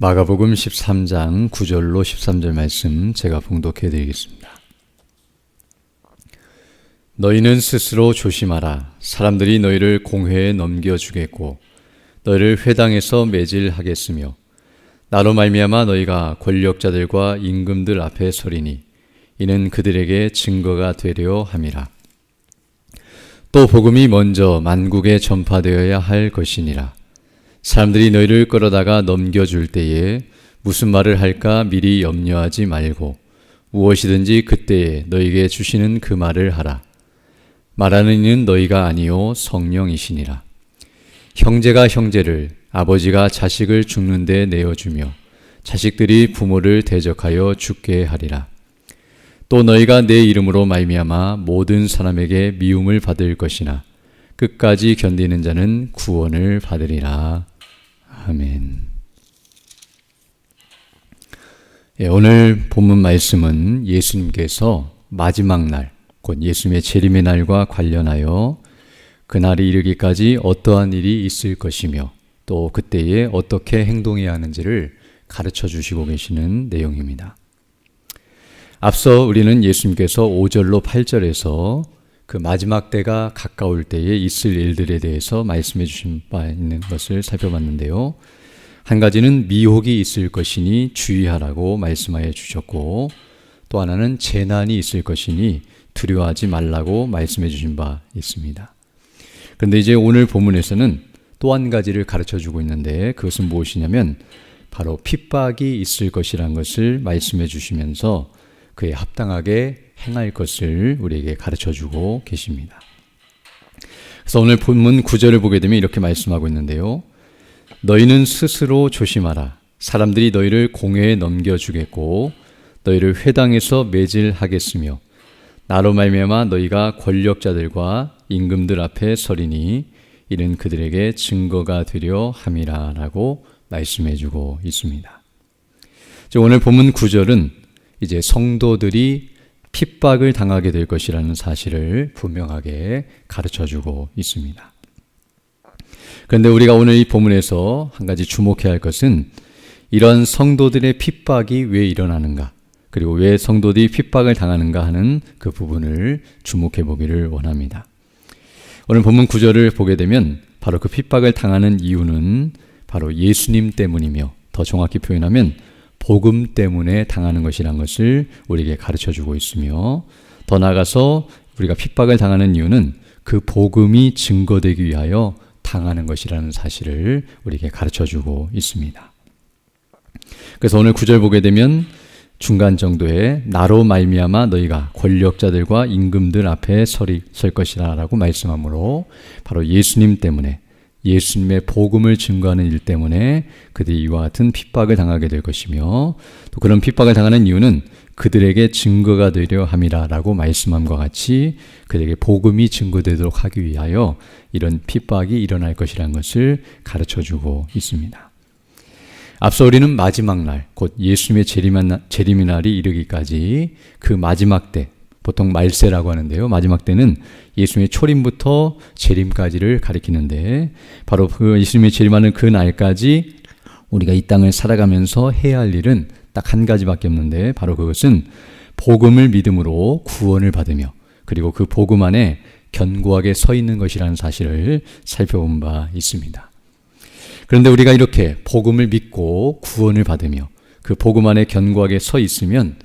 마가복음 13장 9절로 13절 말씀 제가 봉독해 드리겠습니다. 너희는 스스로 조심하라. 사람들이 너희를 공회에 넘겨주겠고 너희를 회당에서 매질하겠으며 나로 말미암아 너희가 권력자들과 임금들 앞에 서리니 이는 그들에게 증거가 되려 함이라. 또 복음이 먼저 만국에 전파되어야 할 것이니라. 사람들이 너희를 끌어다가 넘겨줄 때에 무슨 말을 할까 미리 염려하지 말고 무엇이든지 그때에 너희에게 주시는 그 말을 하라. 말하는 이는 너희가 아니요 성령이시니라. 형제가 형제를, 아버지가 자식을 죽는 데 내어주며 자식들이 부모를 대적하여 죽게 하리라. 또 너희가 내 이름으로 말미암아 모든 사람에게 미움을 받을 것이나 끝까지 견디는 자는 구원을 받으리라. 아멘. 오늘 본문 말씀은 예수님께서 마지막 날, 곧 예수님의 재림의 날과 관련하여 그날이 이르기까지 어떠한 일이 있을 것이며 또 그때에 어떻게 행동해야 하는지를 가르쳐 주시고 계시는 내용입니다. 앞서 우리는 예수님께서 5절로 8절에서 그 마지막 때가 가까울 때에 있을 일들에 대해서 말씀해 주신 바 있는 것을 살펴봤는데요. 한 가지는 미혹이 있을 것이니 주의하라고 말씀하여 주셨고, 또 하나는 재난이 있을 것이니 두려워하지 말라고 말씀해 주신 바 있습니다. 그런데 이제 오늘 본문에서는 또 한 가지를 가르쳐 주고 있는데 그것은 무엇이냐면 바로 핍박이 있을 것이라는 것을 말씀해 주시면서 그에 합당하게 행할 것을 우리에게 가르쳐주고 계십니다. 그래서 오늘 본문 9절을 보게 되면 이렇게 말씀하고 있는데요. 너희는 스스로 조심하라. 사람들이 너희를 공회에 넘겨주겠고 너희를 회당에서 매질하겠으며 나로 말미암아 너희가 권력자들과 임금들 앞에 서리니 이는 그들에게 증거가 되려 함이라 라고 말씀해주고 있습니다. 오늘 본문 9절은 이제 성도들이 핍박을 당하게 될 것이라는 사실을 분명하게 가르쳐주고 있습니다. 그런데 우리가 오늘 이 본문에서 한 가지 주목해야 할 것은 이런 성도들의 핍박이 왜 일어나는가, 그리고 왜 성도들이 핍박을 당하는가 하는 그 부분을 주목해 보기를 원합니다. 오늘 본문 9절을 보게 되면 바로 그 핍박을 당하는 이유는 바로 예수님 때문이며 더 정확히 표현하면 복음 때문에 당하는 것이란 것을 우리에게 가르쳐주고 있으며, 더 나아가서 우리가 핍박을 당하는 이유는 그 복음이 증거되기 위하여 당하는 것이라는 사실을 우리에게 가르쳐주고 있습니다. 그래서 오늘 9절 보게 되면 중간 정도에 나로 말미암아 너희가 권력자들과 임금들 앞에 설 것이라 라고 말씀하므로 바로 예수님 때문에, 예수님의 복음을 증거하는 일 때문에 그들이 이와 같은 핍박을 당하게 될 것이며, 또 그런 핍박을 당하는 이유는 그들에게 증거가 되려 함이라 라고 말씀함과 같이 그들에게 복음이 증거되도록 하기 위하여 이런 핍박이 일어날 것이라는 것을 가르쳐주고 있습니다. 앞서 우리는 마지막 날, 곧 예수님의 재림의 날이 이르기까지 그 마지막 때, 보통 말세라고 하는데요. 마지막 때는 예수님의 초림부터 재림까지를 가리키는데 바로 그 예수님의 재림하는 그 날까지 우리가 이 땅을 살아가면서 해야 할 일은 딱 한 가지밖에 없는데 바로 그것은 복음을 믿음으로 구원을 받으며 그리고 그 복음 안에 견고하게 서 있는 것이라는 사실을 살펴본 바 있습니다. 그런데 우리가 이렇게 복음을 믿고 구원을 받으며 그 복음 안에 견고하게 서 있으면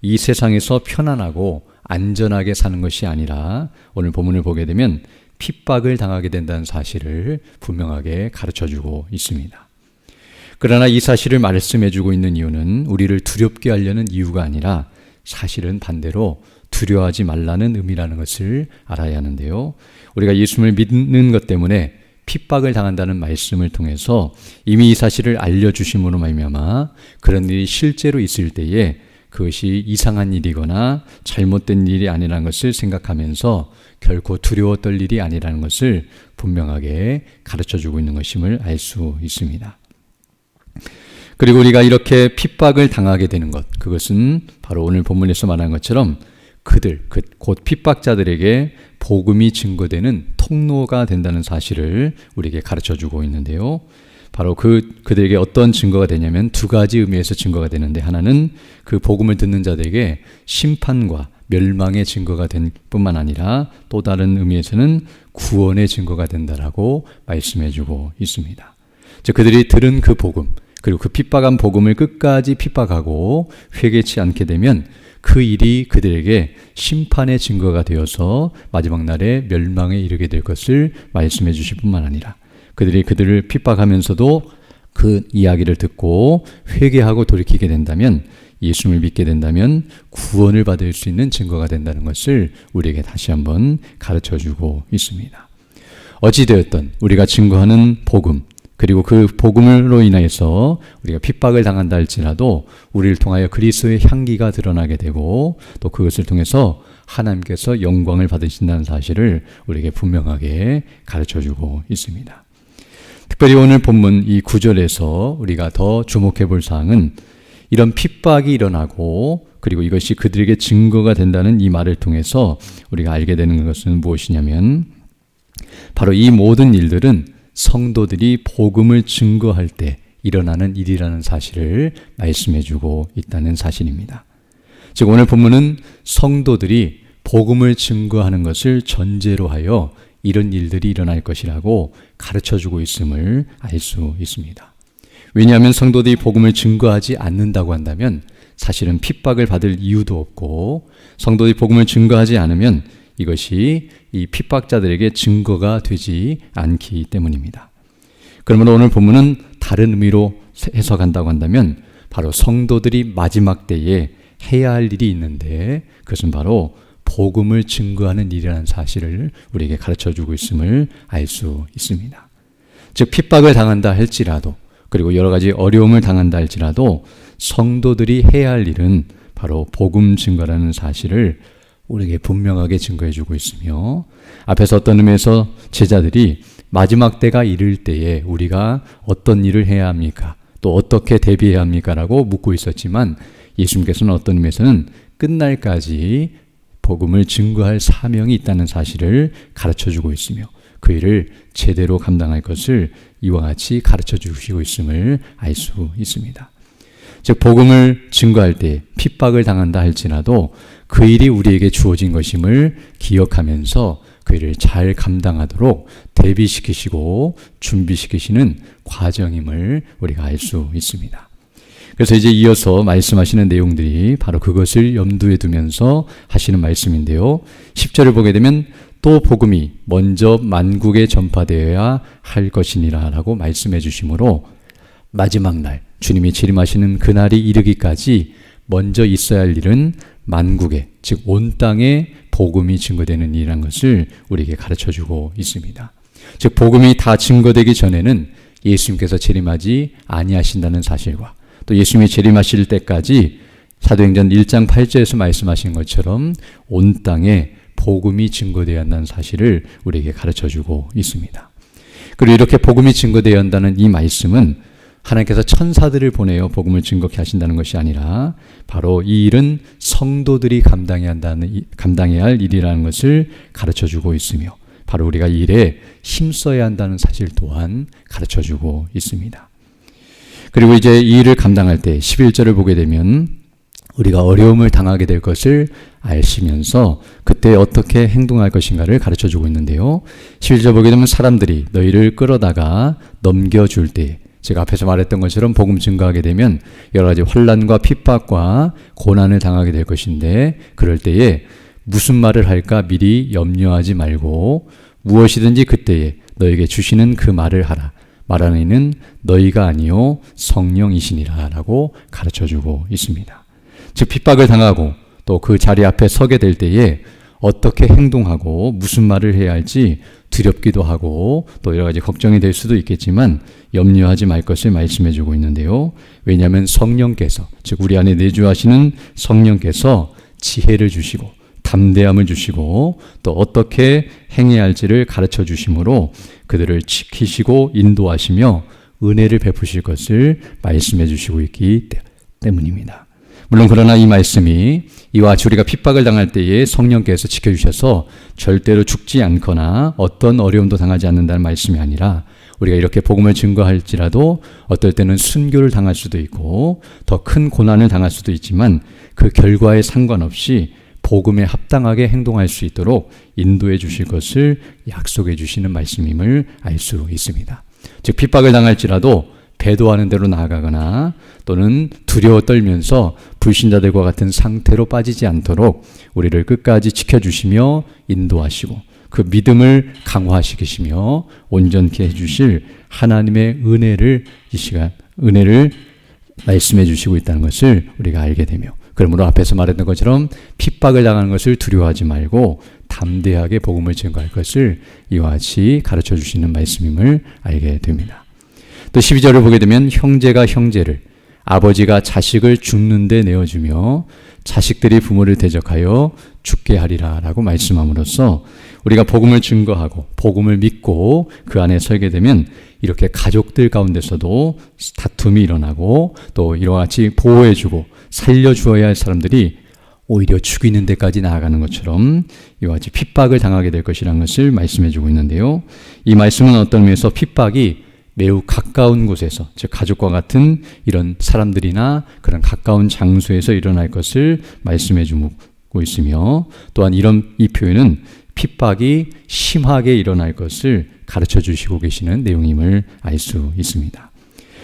이 세상에서 편안하고 안전하게 사는 것이 아니라 오늘 본문을 보게 되면 핍박을 당하게 된다는 사실을 분명하게 가르쳐주고 있습니다. 그러나 이 사실을 말씀해주고 있는 이유는 우리를 두렵게 하려는 이유가 아니라 사실은 반대로 두려워하지 말라는 의미라는 것을 알아야 하는데요. 우리가 예수님을 믿는 것 때문에 핍박을 당한다는 말씀을 통해서 이미 이 사실을 알려주심으로 말미암아 그런 일이 실제로 있을 때에 그것이 이상한 일이거나 잘못된 일이 아니라는 것을 생각하면서 결코 두려워 떨 일이 아니라는 것을 분명하게 가르쳐주고 있는 것임을 알 수 있습니다. 그리고 우리가 이렇게 핍박을 당하게 되는 것, 그것은 바로 오늘 본문에서 말한 것처럼 곧 핍박자들에게 복음이 증거되는 통로가 된다는 사실을 우리에게 가르쳐주고 있는데요. 바로 그들에게 어떤 증거가 되냐면 두 가지 의미에서 증거가 되는데, 하나는 그 복음을 듣는 자들에게 심판과 멸망의 증거가 된 뿐만 아니라 또 다른 의미에서는 구원의 증거가 된다라고 말씀해주고 있습니다. 즉 그들이 들은 그 복음, 그리고 그 핍박한 복음을 끝까지 핍박하고 회개치 않게 되면 그 일이 그들에게 심판의 증거가 되어서 마지막 날에 멸망에 이르게 될 것을 말씀해 주실 뿐만 아니라, 그들이 그들을 핍박하면서도 그 이야기를 듣고 회개하고 돌이키게 된다면, 예수님을 믿게 된다면 구원을 받을 수 있는 증거가 된다는 것을 우리에게 다시 한번 가르쳐주고 있습니다. 어찌되었든 우리가 증거하는 복음, 그리고 그 복음으로 인해서 우리가 핍박을 당한다 할지라도 우리를 통하여 그리스도의 향기가 드러나게 되고, 또 그것을 통해서 하나님께서 영광을 받으신다는 사실을 우리에게 분명하게 가르쳐주고 있습니다. 특별히 오늘 본문 이 9절에서 우리가 더 주목해 볼 사항은, 이런 핍박이 일어나고 그리고 이것이 그들에게 증거가 된다는 이 말을 통해서 우리가 알게 되는 것은 무엇이냐면, 바로 이 모든 일들은 성도들이 복음을 증거할 때 일어나는 일이라는 사실을 말씀해 주고 있다는 사실입니다. 즉 오늘 본문은 성도들이 복음을 증거하는 것을 전제로 하여 이런 일들이 일어날 것이라고 가르쳐 주고 있음을 알 수 있습니다. 왜냐하면 성도들이 복음을 증거하지 않는다고 한다면 사실은 핍박을 받을 이유도 없고, 성도들이 복음을 증거하지 않으면 이것이 이 핍박자들에게 증거가 되지 않기 때문입니다. 그러므로 오늘 본문은 다른 의미로 해석한다고 한다면, 바로 성도들이 마지막 때에 해야 할 일이 있는데 그것은 바로 복음을 증거하는 일이라는 사실을 우리에게 가르쳐주고 있음을 알 수 있습니다. 즉 핍박을 당한다 할지라도, 그리고 여러 가지 어려움을 당한다 할지라도 성도들이 해야 할 일은 바로 복음 증거라는 사실을 우리에게 분명하게 증거해주고 있으며, 앞에서 어떤 의미에서 제자들이 마지막 때가 이를 때에 우리가 어떤 일을 해야 합니까? 또 어떻게 대비해야 합니까? 라고 묻고 있었지만, 예수님께서는 어떤 의미에서는 끝날까지 복음을 증거할 사명이 있다는 사실을 가르쳐주고 있으며, 그 일을 제대로 감당할 것을 이와 같이 가르쳐 주시고 있음을 알 수 있습니다. 즉 복음을 증거할 때 핍박을 당한다 할지라도 그 일이 우리에게 주어진 것임을 기억하면서 그 일을 잘 감당하도록 대비시키시고 준비시키시는 과정임을 우리가 알 수 있습니다. 그래서 이제 이어서 말씀하시는 내용들이 바로 그것을 염두에 두면서 하시는 말씀인데요. 10절을 보게 되면 또 복음이 먼저 만국에 전파되어야 할 것이니라 라고 말씀해 주시므로, 마지막 날 주님이 재림하시는 그날이 이르기까지 먼저 있어야 할 일은 만국에, 즉 온 땅에 복음이 증거되는 일이라는 것을 우리에게 가르쳐주고 있습니다. 즉 복음이 다 증거되기 전에는 예수님께서 재림하지 아니하신다는 사실과, 또 예수님이 재림하실 때까지 사도행전 1장 8절에서 말씀하신 것처럼 온 땅에 복음이 증거되어야 한다는 사실을 우리에게 가르쳐주고 있습니다. 그리고 이렇게 복음이 증거되어야 한다는 이 말씀은 하나님께서 천사들을 보내어 복음을 증거케 하신다는 것이 아니라 바로 이 일은 성도들이 감당해야 할 일이라는 것을 가르쳐주고 있으며, 바로 우리가 이 일에 힘써야 한다는 사실 또한 가르쳐주고 있습니다. 그리고 이제 이 일을 감당할 때 11절을 보게 되면 우리가 어려움을 당하게 될 것을 아시면서 그때 어떻게 행동할 것인가를 가르쳐주고 있는데요. 11절 보게 되면 사람들이 너희를 끌어다가 넘겨줄 때, 제가 앞에서 말했던 것처럼 복음 증거하게 되면 여러 가지 환난과 핍박과 고난을 당하게 될 것인데, 그럴 때에 무슨 말을 할까 미리 염려하지 말고 무엇이든지 그때에 너에게 주시는 그 말을 하라. 말하는 이는 너희가 아니요 성령이시니라 라고 가르쳐주고 있습니다. 즉 핍박을 당하고 또 그 자리 앞에 서게 될 때에 어떻게 행동하고 무슨 말을 해야 할지 두렵기도 하고 또 여러 가지 걱정이 될 수도 있겠지만 염려하지 말 것을 말씀해 주고 있는데요. 왜냐하면 성령께서, 즉 우리 안에 내주하시는 성령께서 지혜를 주시고 담대함을 주시고 또 어떻게 행해야 할지를 가르쳐 주심으로 그들을 지키시고 인도하시며 은혜를 베푸실 것을 말씀해 주시고 있기 때문입니다. 물론 그러나 이 말씀이 이와 같이 우리가 핍박을 당할 때에 성령께서 지켜주셔서 절대로 죽지 않거나 어떤 어려움도 당하지 않는다는 말씀이 아니라 우리가 이렇게 복음을 증거할지라도 어떨 때는 순교를 당할 수도 있고 더 큰 고난을 당할 수도 있지만 그 결과에 상관없이 복음에 합당하게 행동할 수 있도록 인도해 주실 것을 약속해 주시는 말씀임을 알 수 있습니다. 즉 핍박을 당할지라도 배도하는 대로 나아가거나 또는 두려워 떨면서 불신자들과 같은 상태로 빠지지 않도록 우리를 끝까지 지켜주시며 인도하시고 그 믿음을 강화시키시며 온전케 해주실 하나님의 은혜를 이 시간 은혜를 말씀해 주시고 있다는 것을 우리가 알게 되며, 그러므로 앞에서 말했던 것처럼 핍박을 당하는 것을 두려워하지 말고 담대하게 복음을 증거할 것을 이와 같이 가르쳐 주시는 말씀임을 알게 됩니다. 또 12절을 보게 되면 형제가 형제를, 아버지가 자식을 죽는 데 내어주며 자식들이 부모를 대적하여 죽게 하리라 라고 말씀함으로써 우리가 복음을 증거하고 복음을 믿고 그 안에 설게 되면 이렇게 가족들 가운데서도 다툼이 일어나고 또 이와 같이 보호해주고 살려주어야 할 사람들이 오히려 죽이는 데까지 나아가는 것처럼 이와 같이 핍박을 당하게 될 것이라는 것을 말씀해주고 있는데요. 이 말씀은 어떤 의미에서 핍박이 매우 가까운 곳에서, 즉 가족과 같은 이런 사람들이나 그런 가까운 장소에서 일어날 것을 말씀해주고 있으며, 또한 이 표현은 핍박이 심하게 일어날 것을 가르쳐 주시고 계시는 내용임을 알 수 있습니다.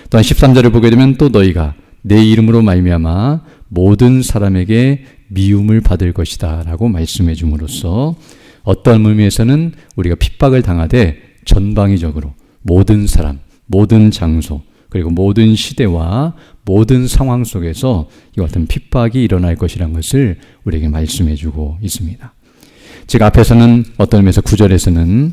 또한 13절을 보게 되면 또 너희가 내 이름으로 말미암아 모든 사람에게 미움을 받을 것이다 라고 말씀해 줌으로써 어떤 의미에서는 우리가 핍박을 당하되 전방위적으로 모든 사람, 모든 장소, 그리고 모든 시대와 모든 상황 속에서 이와 같은 핍박이 일어날 것이라는 것을 우리에게 말씀해 주고 있습니다. 즉 앞에서는 어떤 의미에서 9절에서는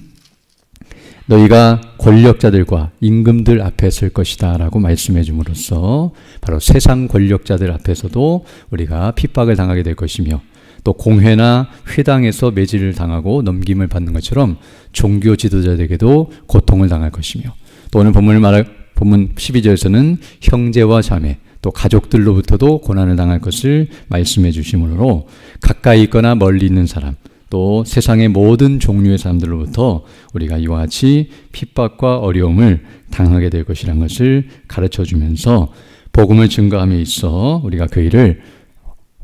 너희가 권력자들과 임금들 앞에 설 것이다 라고 말씀해 줌으로써 바로 세상 권력자들 앞에서도 우리가 핍박을 당하게 될 것이며, 또 공회나 회당에서 매질을 당하고 넘김을 받는 것처럼 종교 지도자들에게도 고통을 당할 것이며, 또 오늘 본문 12절에서는 형제와 자매 또 가족들로부터도 고난을 당할 것을 말씀해 주심으로 가까이 있거나 멀리 있는 사람 또 세상의 모든 종류의 사람들로부터 우리가 이와 같이 핍박과 어려움을 당하게 될 것이라는 것을 가르쳐 주면서 복음을 증거함에 있어 우리가 그 일을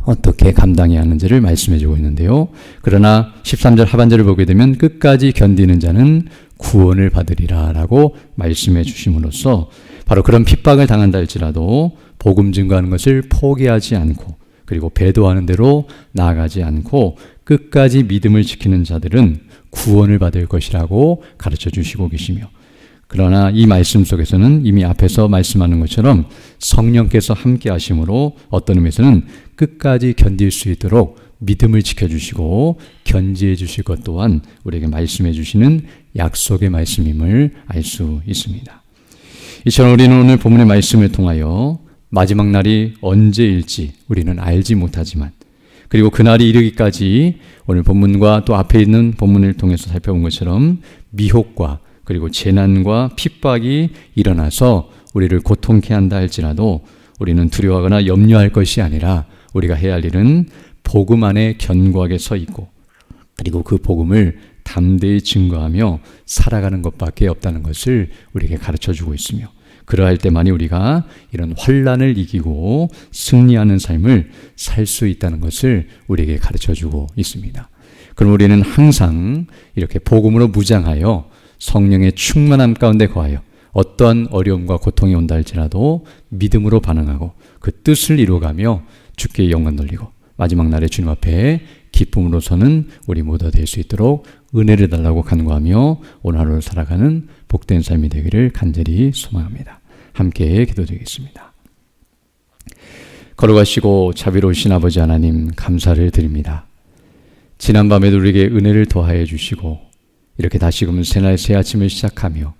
어떻게 감당해야 하는지를 말씀해 주고 있는데요. 그러나 13절 하반절을 보게 되면 끝까지 견디는 자는 구원을 받으리라 라고 말씀해 주심으로써 바로 그런 핍박을 당한다 할지라도 복음 증거하는 것을 포기하지 않고 그리고 배도하는 대로 나아가지 않고 끝까지 믿음을 지키는 자들은 구원을 받을 것이라고 가르쳐 주시고 계시며, 그러나 이 말씀 속에서는 이미 앞에서 말씀하는 것처럼 성령께서 함께 하심으로 어떤 의미에서는 끝까지 견딜 수 있도록 믿음을 지켜주시고 견지해 주실 것 또한 우리에게 말씀해 주시는 약속의 말씀임을 알 수 있습니다. 이처럼 우리는 오늘 본문의 말씀을 통하여 마지막 날이 언제일지 우리는 알지 못하지만, 그리고 그날이 이르기까지 오늘 본문과 또 앞에 있는 본문을 통해서 살펴본 것처럼 미혹과 그리고 재난과 핍박이 일어나서 우리를 고통케 한다 할지라도 우리는 두려워하거나 염려할 것이 아니라 우리가 해야 할 일은 복음 안에 견고하게 서 있고 그리고 그 복음을 담대히 증거하며 살아가는 것밖에 없다는 것을 우리에게 가르쳐주고 있으며, 그러할 때만이 우리가 이런 환난을 이기고 승리하는 삶을 살 수 있다는 것을 우리에게 가르쳐주고 있습니다. 그럼 우리는 항상 이렇게 복음으로 무장하여 성령의 충만함 가운데 거하여 어떠한 어려움과 고통이 온다 할지라도 믿음으로 반응하고 그 뜻을 이루어가며 주께 영광 돌리고 마지막 날에 주님 앞에 기쁨으로 서는 우리 모두가 될 수 있도록 은혜를 달라고 간구하며 오늘 하루를 살아가는 복된 삶이 되기를 간절히 소망합니다. 함께 기도드리겠습니다. 걸어가시고 자비로우신 아버지 하나님 감사를 드립니다. 지난밤에도 우리에게 은혜를 더하여 주시고 이렇게 다시금 새날 새 아침을 시작하며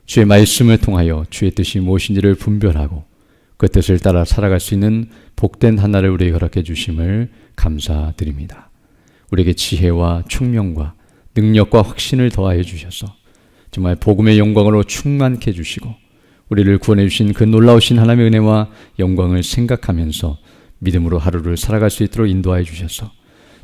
주의 말씀을 통하여 주의 뜻이 무엇인지를 분별하고 그 뜻을 따라 살아갈 수 있는 복된 하나를 우리에게 허락해 주심을 감사드립니다. 우리에게 지혜와 총명과 능력과 확신을 더하여 주셔서 정말 복음의 영광으로 충만케 해주시고 우리를 구원해 주신 그 놀라우신 하나님의 은혜와 영광을 생각하면서 믿음으로 하루를 살아갈 수 있도록 인도하여 주셔서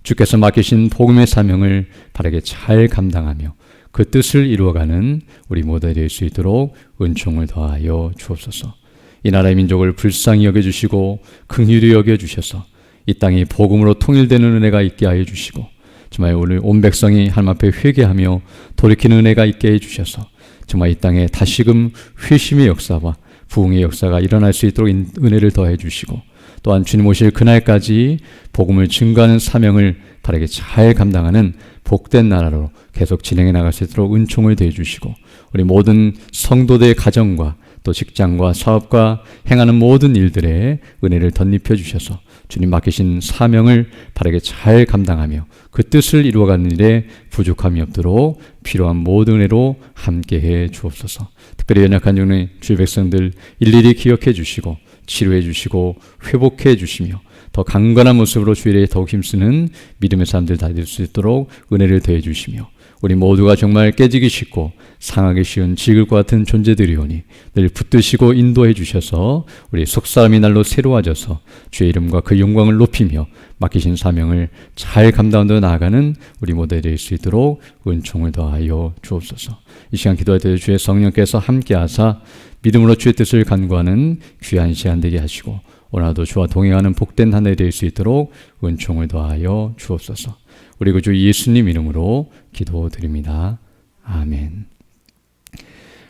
주께서 맡기신 복음의 사명을 바르게 잘 감당하며 그 뜻을 이루어가는 우리 모두 될 수 있도록 은총을 더하여 주옵소서. 이 나라의 민족을 불쌍히 여겨주시고 긍휼히 여겨주셔서 이 땅이 복음으로 통일되는 은혜가 있게 하여 주시고, 정말 오늘 온 백성이 하나님 앞에 회개하며 돌이키는 은혜가 있게 해주셔서 정말 이 땅에 다시금 회심의 역사와 부흥의 역사가 일어날 수 있도록 은혜를 더해 주시고, 또한 주님 오실 그날까지 복음을 증거하는 사명을 바르게 잘 감당하는 복된 나라로 계속 진행해 나갈 수 있도록 은총을 더해 주시고, 우리 모든 성도들의 가정과 또 직장과 사업과 행하는 모든 일들에 은혜를 덧입혀 주셔서 주님 맡기신 사명을 바르게 잘 감당하며 그 뜻을 이루어가는 일에 부족함이 없도록 필요한 모든 은혜로 함께해 주옵소서. 특별히 연약한 주의 백성들 일일이 기억해 주시고 치료해 주시고 회복해 주시며 더 강건한 모습으로 주의 일에 더욱 힘쓰는 믿음의 사람들 다 될 수 있도록 은혜를 더해 주시며, 우리 모두가 정말 깨지기 쉽고 상하기 쉬운 지글과 같은 존재들이오니 늘 붙드시고 인도해 주셔서 우리 속사람이 날로 새로워져서 주의 이름과 그 영광을 높이며 맡기신 사명을 잘 감당하며 나아가는 우리 모두 될 수 있도록 은총을 더하여 주옵소서. 이 시간 기도할 때 주의 성령께서 함께하사 믿음으로 주의 뜻을 간구하는 귀한 시간 되게 하시고, 오늘도 주와 동행하는 복된 한 해 될 수 있도록 은총을 더하여 주옵소서. 우리 구주 예수님 이름으로 기도드립니다. 아멘.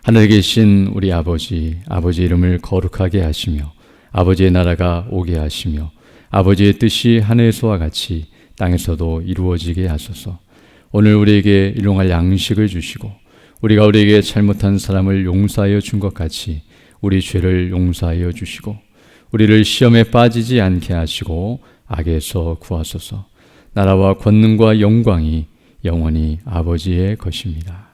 하늘에 계신 우리 아버지 이름을 거룩하게 하시며 아버지의 나라가 오게 하시며 아버지의 뜻이 하늘에서와 같이 땅에서도 이루어지게 하소서. 오늘 우리에게 일용할 양식을 주시고 우리가 우리에게 잘못한 사람을 용서하여 준 것 같이 우리 죄를 용서하여 주시고 우리를 시험에 빠지지 않게 하시고 악에서 구하소서. 나라와 권능과 영광이 영원히 아버지의 것입니다.